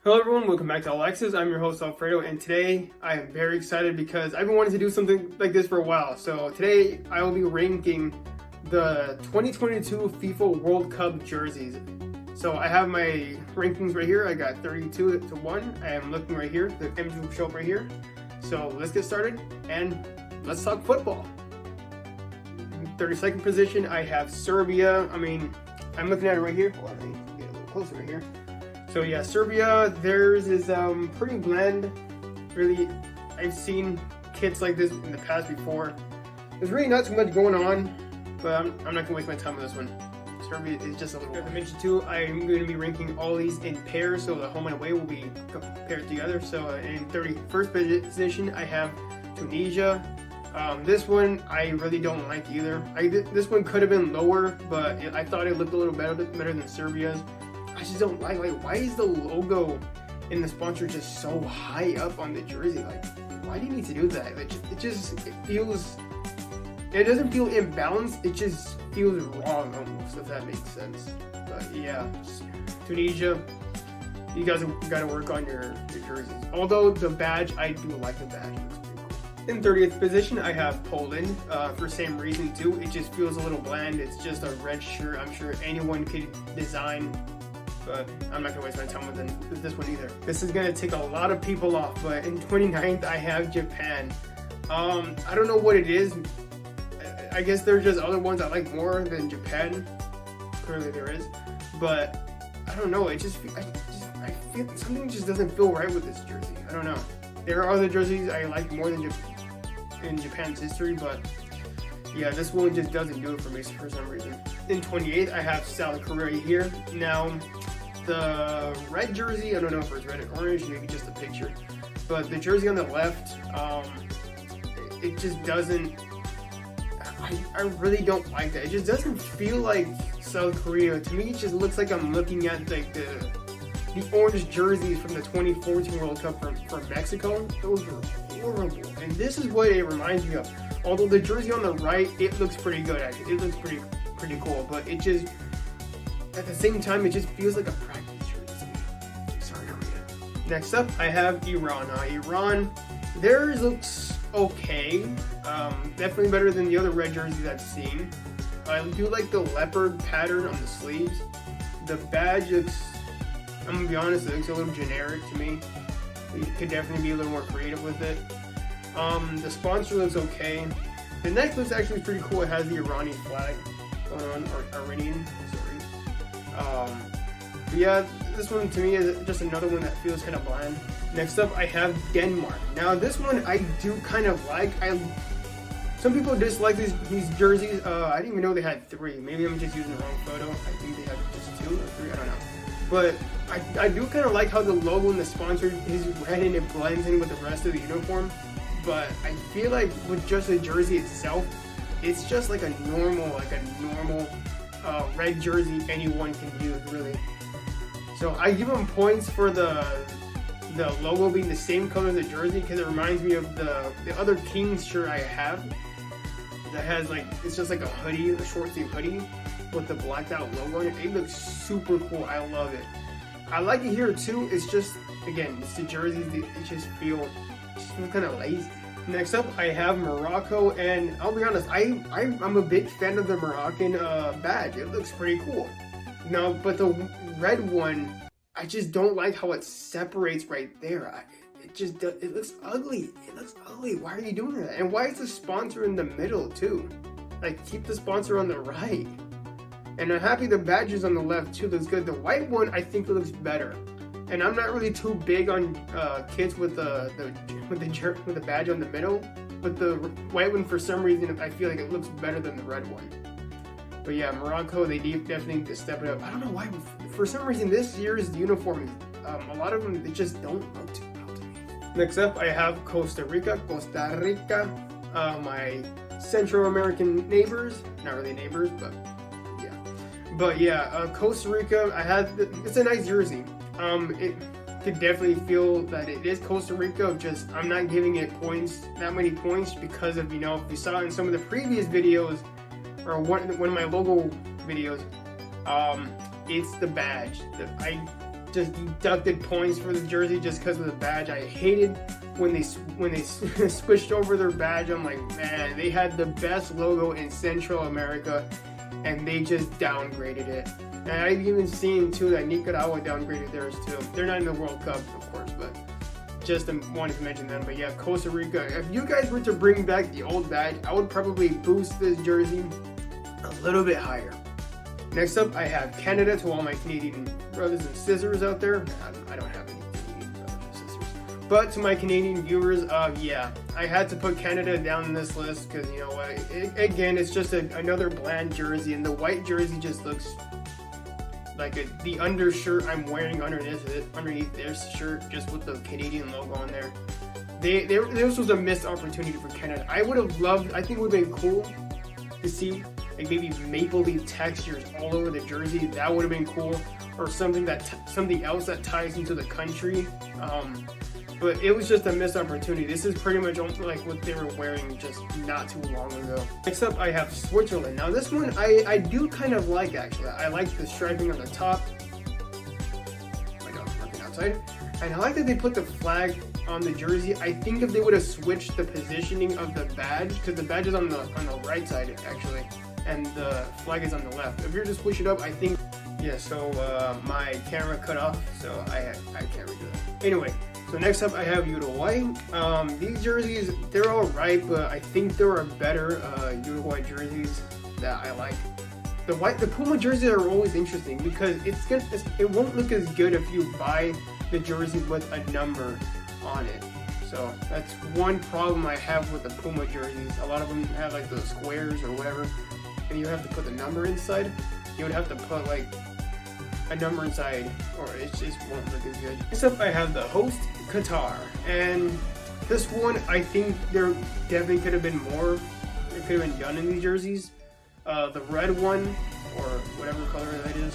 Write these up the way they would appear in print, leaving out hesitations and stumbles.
Hello everyone, welcome back to Alexis. I'm your host Alfredo, and today I am very excited because I've been wanting to do something like this for a while. So today I will be ranking the 2022 FIFA World Cup jerseys. So I have my rankings right here. I got 32 to 1. I am looking right here. The image will show up right here. So let's get started and let's talk football. 32nd position, I have Serbia. I'm looking at it right here. Hold on, let me get a little closer right here. So yeah, Serbia, theirs is pretty bland. Really, I've seen kits like this in the past before. There's really not too much going on, but I'm not gonna waste my time with this one. Serbia is just a little. As I mentioned too, I'm going to be ranking all these in pairs, so the home and away will be paired together. So in 31st position, I have Tunisia. This one I really don't like either. This one could have been lower, but I thought it looked a little better than Serbia's. I just don't like why is the logo in the sponsor just so high up on the jersey? Like, why do you need to do that? It doesn't feel imbalanced. It just feels wrong almost, if that makes sense. But yeah, Tunisia, you guys have got to work on your jerseys. Although the badge, I do like the badge. It looks pretty cool. In 30th position, I have Poland. For same reason too. It just feels a little bland. It's just a red shirt. I'm sure anyone could design, but I'm not gonna waste my time with this one either. This is gonna take a lot of people off, but in 29th I have Japan. I don't know what it is. I guess there's just other ones I like more than Japan. Clearly there is, but I don't know. I feel something just doesn't feel right with this jersey. I don't know. There are other jerseys I like more than in Japan's history, but yeah, this one just doesn't do it for me for some reason. In 28th, I have South Korea here. Now, the red jersey, I don't know if it's red or orange, maybe just a picture, but the jersey on the left, it just doesn't, I really don't like that. It just doesn't feel like South Korea. To me, it just looks like I'm looking at like the orange jerseys from the 2014 World Cup from Mexico. Those were horrible, and this is what it reminds me of. Although the jersey on the right, it looks pretty good actually. It looks pretty cool, but it just, at the same time, it just feels like a practice jersey. Sorry, Korea. Next up, I have Iran. Iran, theirs looks okay. Definitely better than the other red jerseys I've seen. I do like the leopard pattern on the sleeves. The badge looks, I'm gonna be honest, it looks a little generic to me. You could definitely be a little more creative with it. The sponsor looks okay. The neck looks actually pretty cool. It has the Iranian flag going on, or Iranian, sorry. But yeah, this one to me is just another one that feels kind of bland. Next up, I have Denmark. Now this one I do kind of like. Some people dislike these jerseys. I didn't even know they had 3. Maybe I'm just using the wrong photo. I think they have just 2 or 3. I don't know. But I do kind of like how the logo and the sponsor is red and it blends in with the rest of the uniform. But I feel like with just the jersey itself, it's just like a normal red jersey anyone can use, really. So I give them points for the logo being the same color as the jersey, because it reminds me of the other Kings shirt I have that has it's just like a hoodie, a short sleeve hoodie with the blacked out logo on it. It looks super cool. I love it. I like it here too. It's just, again, it's the jerseys. It just feels kind of lazy. Next up, I have Morocco, and I'll be honest, I'm a big fan of the Moroccan badge. It looks pretty cool. Now, but the red one, I just don't like how it separates right there. It looks ugly. It looks ugly. Why are you doing that? And why is the sponsor in the middle too? Like, keep the sponsor on the right. And I'm happy the badge is on the left too. Looks good. The white one, I think it looks better. And I'm not really too big on kids with the badge on the middle, but the white one, for some reason, I feel like it looks better than the red one. But yeah, Morocco, they definitely need to step it up. I don't know why, for some reason this year's uniform, a lot of them, they just don't look too well to me. Next up, I have Costa Rica. My Central American neighbors, not really neighbors, but yeah. But yeah, Costa Rica, it's a nice jersey. It could definitely feel that it is Costa Rica, just I'm not giving it that many points because of, if you saw in some of the previous videos, or one of my logo videos, it's the badge. just deducted points for the jersey just because of the badge. I hated when they switched over their badge. I'm like, man, they had the best logo in Central America, and they just downgraded it. And I've even seen too that Nicaragua downgraded theirs too. They're not in the World Cup, of course, but just wanted to mention them. But yeah, Costa Rica. If you guys were to bring back the old badge, I would probably boost this jersey a little bit higher. Next up, I have Canada. To all my Canadian brothers and sisters out there, I don't have any Canadian brothers and sisters, but to my Canadian viewers, yeah, I had to put Canada down in this list because, you know what, again, it's just another bland jersey, and the white jersey just looks like the undershirt I'm wearing underneath this shirt, just with the Canadian logo on there. This was a missed opportunity for Canada. I would have loved, I think it would have been cool to see like maybe maple leaf textures all over the jersey. That would have been cool, or something else that ties into the country. But it was just a missed opportunity. This is pretty much like what they were wearing just not too long ago. Next up, I have Switzerland. Now this one I do kind of like, actually. I like the striping on the top. Oh my god, working outside. And I like that they put the flag on the jersey. I think if they would have switched the positioning of the badge, because the badge is on the right side actually, and the flag is on the left. If you're to switch it up, I think, yeah. So my camera cut off, so I can't redo that. Anyway. So next up, I have Uruguay. These jerseys, they're all right, but I think there are better Uruguay jerseys that I like. The Puma jerseys are always interesting because it won't look as good if you buy the jersey with a number on it. So that's one problem I have with the Puma jerseys. A lot of them have like those squares or whatever, and you have to put the number inside. You would have to put like a number inside, or it just won't look as good. Next up, I have the host, Qatar, and this one I think there definitely could have been more. It could have been done in these jerseys. The red one, or whatever color that is,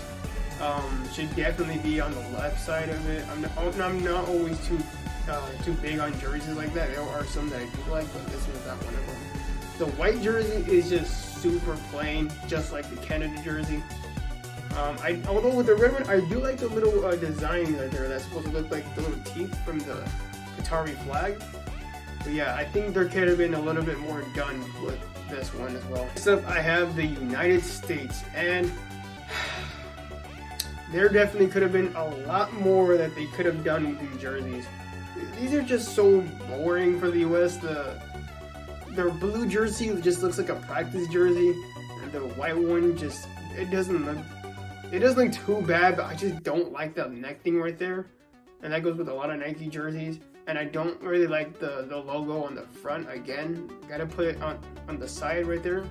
should definitely be on the left side of it. I'm not always too big on jerseys like that. There are some that I do like, but this one's not one of them. The white jersey is just super plain, just like the Canada jersey. Although with the red one, I do like the little design right there that's supposed to look like the little teeth from the Qatari flag. But yeah, I think there could have been a little bit more done with this one as well. Next up, I have the United States, and there definitely could have been a lot more that they could have done with these jerseys. These are just so boring for the US. Their blue jersey just looks like a practice jersey, and the white one just, it doesn't look too bad, but I just don't like that neck thing right there. And that goes with a lot of Nike jerseys. And I don't really like the logo on the front. Again, gotta put it on the side right there.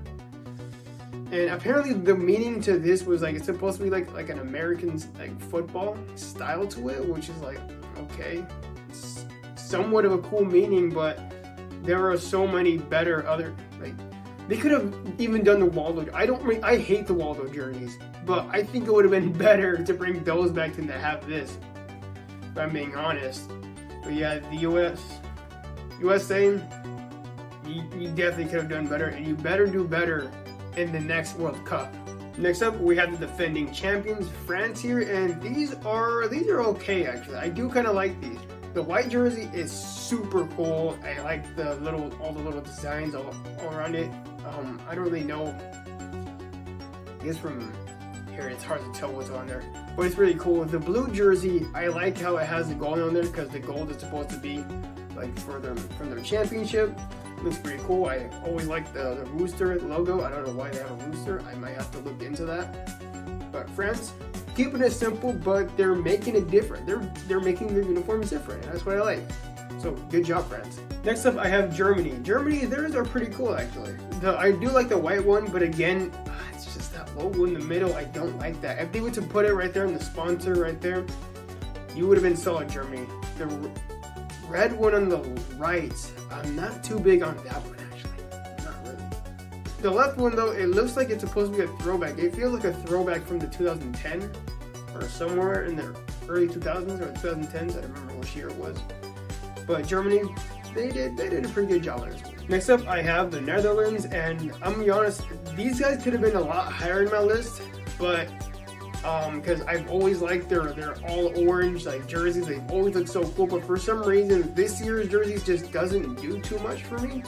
And apparently the meaning to this was like, it's supposed to be like an American like football style to it, which is like, okay, it's somewhat of a cool meaning, but there are so many better other, like, they could have even done the Waldo. I hate the Waldo jerseys, but I think it would have been better to bring those back than to have this, if I'm being honest. But yeah, the USA, you definitely could have done better, and you better do better in the next World Cup. Next up, we have the defending champions, France here, and these are okay actually. I do kind of like these. The white jersey is super cool. I like all the little designs all around it. I don't really know. I guess from here it's hard to tell what's on there, but it's really cool. The blue jersey, I like how it has the gold on there because the gold is supposed to be like from their championship. It looks pretty cool. I always like the rooster logo. I don't know why they have a rooster. I might have to look into that. But France, keeping it simple, but they're making it different. They're making their uniforms different, and that's what I like. So good job, France. Next up, I have Germany. Germany, theirs are pretty cool actually. I do like the white one, but again, it's just that logo in the middle. I don't like that. If they were to put it right there in the sponsor right there, you would have been solid, Germany. The red one on the right, I'm not too big on that one actually. Not really. The left one though, it looks like it's supposed to be a throwback. It feels like a throwback from the 2010 or somewhere in the early 2000s or 2010s. I don't remember which year it was. But Germany, they did a pretty good job on this one. Next up, I have the Netherlands, and I'm gonna be honest, these guys could have been a lot higher in my list, but because I've always liked their all orange like jerseys. They always look so cool, but for some reason this year's jerseys just doesn't do too much for me.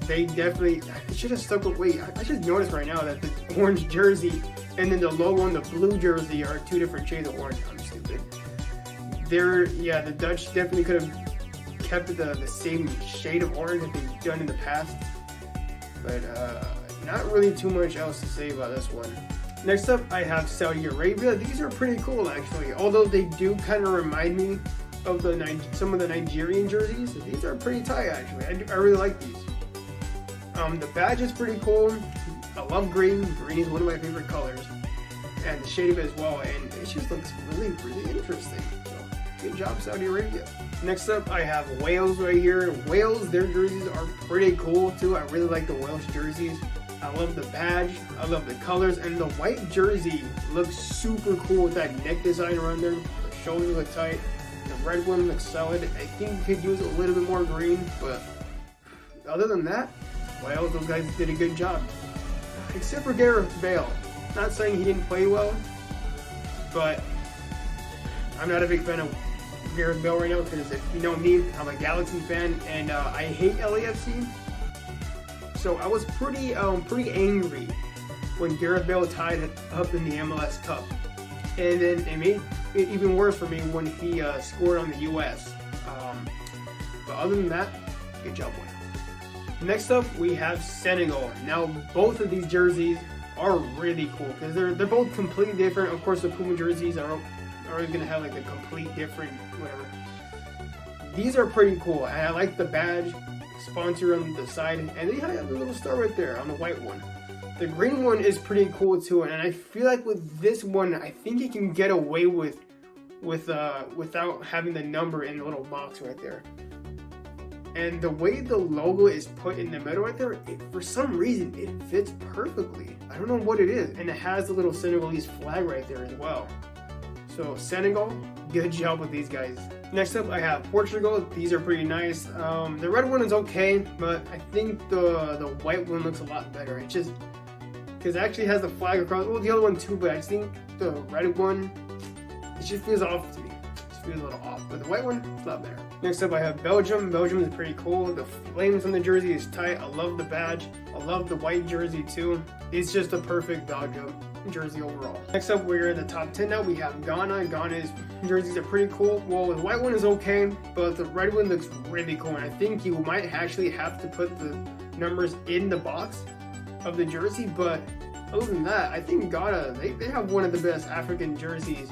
They definitely, I should have stuck with, wait, I just noticed right now that the orange jersey and then the logo and the blue jersey are two different shades of orange. I'm stupid. Yeah, the Dutch definitely could have kept it the same shade of orange that they've done in the past. But not really too much else to say about this one. Next up, I have Saudi Arabia. These are pretty cool actually, although they do kind of remind me of some of the Nigerian jerseys. These are pretty tight actually. I really like these. The badge is pretty cool. I love green. Green is one of my favorite colors, and the shade of it as well. And it just looks really, really interesting. So, good job, Saudi Arabia. Next up, I have Wales right here. Wales, their jerseys are pretty cool too. I really like the Welsh jerseys. I love the badge. I love the colors, and the white jersey looks super cool with that neck design around there. The shoulders look tight. The red one looks solid. I think you could use a little bit more green, but other than that, Wales, those guys did a good job. Except for Gareth Bale. Not saying he didn't play well, but I'm not a big fan of Gareth Bale right now because if you know me, I'm a Galaxy fan and I hate LAFC. So I was pretty angry when Gareth Bale tied it up in the MLS Cup. And then it made it even worse for me when he scored on the US. But other than that, good job, Wales. Next up, we have Senegal. Now, both of these jerseys are really cool because they're both completely different. Of course, the Puma jerseys are always going to have like a complete different whatever. These are pretty cool, and I like the badge sponsor on the side, and they have the little star right there on the white one. The green one is pretty cool too, and I feel like with this one, I think you can get away without having the number in the little box right there. And the way the logo is put in the middle right there, for some reason, it fits perfectly. I don't know what it is. And it has the little Senegalese flag right there as well. So Senegal, good job with these guys. Next up, I have Portugal. These are pretty nice. The red one is okay, but I think the white one looks a lot better. It just, because it actually has the flag across, well, the other one too, but I think the red one, it just feels off to me. Feels a little off, but the white one is a lot better. Next up, I have Belgium. Belgium is pretty cool. The flames on the jersey is tight. I love the badge. I love the white jersey too. It's just a perfect Belgium jersey overall. Next up, we're in the top 10 now. We have Ghana. Ghana's jerseys are pretty cool. Well, the white one is okay, but the red one looks really cool. And I think you might actually have to put the numbers in the box of the jersey. But other than that, I think Ghana, they have one of the best African jerseys.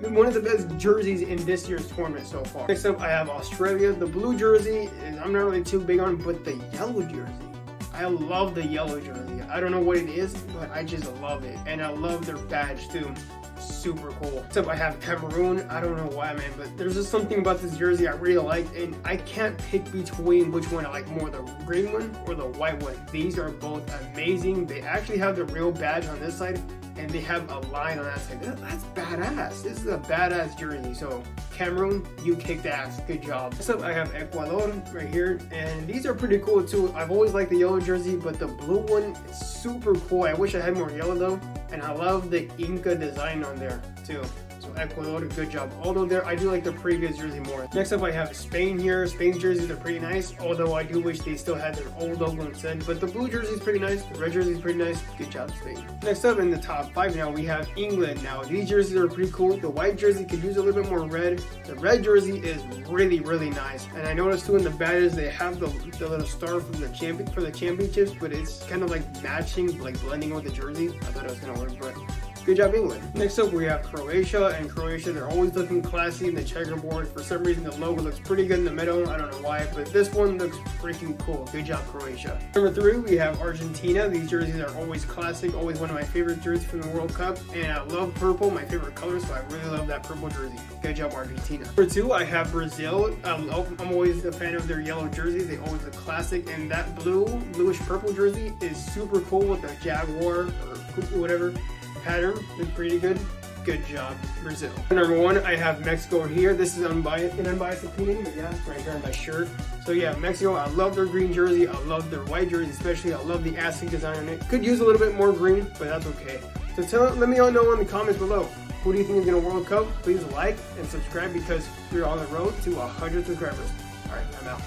One of the best jerseys in this year's tournament so far. Next up, I have Australia. The blue jersey, I'm not really too big on, but the yellow jersey. I love the yellow jersey. I don't know what it is, but I just love it. And I love their badge too. Super cool. Next up, I have Cameroon. I don't know why, man, but there's just something about this jersey I really like, and I can't pick between which one I like more, the green one or the white one. These are both amazing. They actually have the real badge on this side, and they have a line on that side. That's badass. This is a badass jersey. So Cameroon, you kicked ass. Good job. Next up, I have Ecuador right here, and these are pretty cool too. I've always liked the yellow jersey, but the blue one is super cool. I wish I had more yellow though, and I love the Inca design on there too. So Ecuador, good job. Although I do like the previous jersey more. Next up, I have Spain here. Spain's jerseys are pretty nice, although I do wish they still had their old logo instead. But the blue jersey is pretty nice. The red jersey is pretty nice. Good job, Spain. Next up in the top 5 now, we have England. Now, these jerseys are pretty cool. The white jersey could use a little bit more red. The red jersey is really, really nice. And I noticed too in the badges, they have the little star from the championships, but it's kind of like matching, like blending with the jersey. I thought it was gonna work, but good job, England. Next up, we have Croatia, and Croatia, they're always looking classy in the checkerboard. For some reason, the logo looks pretty good in the middle. I don't know why, but this one looks freaking cool. Good job, Croatia. Number 3, we have Argentina. These jerseys are always classic, always one of my favorite jerseys from the World Cup, and I love purple, my favorite color, so I really love that purple jersey. Good job, Argentina. Number 2, I have Brazil. I'm always a fan of their yellow jerseys. They always look classic, and that bluish purple jersey is super cool with the Jaguar or whatever pattern. Look pretty good. Good job, Brazil. Number 1, I have Mexico here. This is an unbiased opinion, but yeah, right here on my shirt. So yeah, Mexico, I love their green jersey. I love their white jersey, especially. I love the Aztec design on it. Could use a little bit more green, but that's okay. So let me all know in the comments below. Who do you think is going to World Cup? Please like and subscribe because we're on the road to 100 subscribers. Alright, I'm out.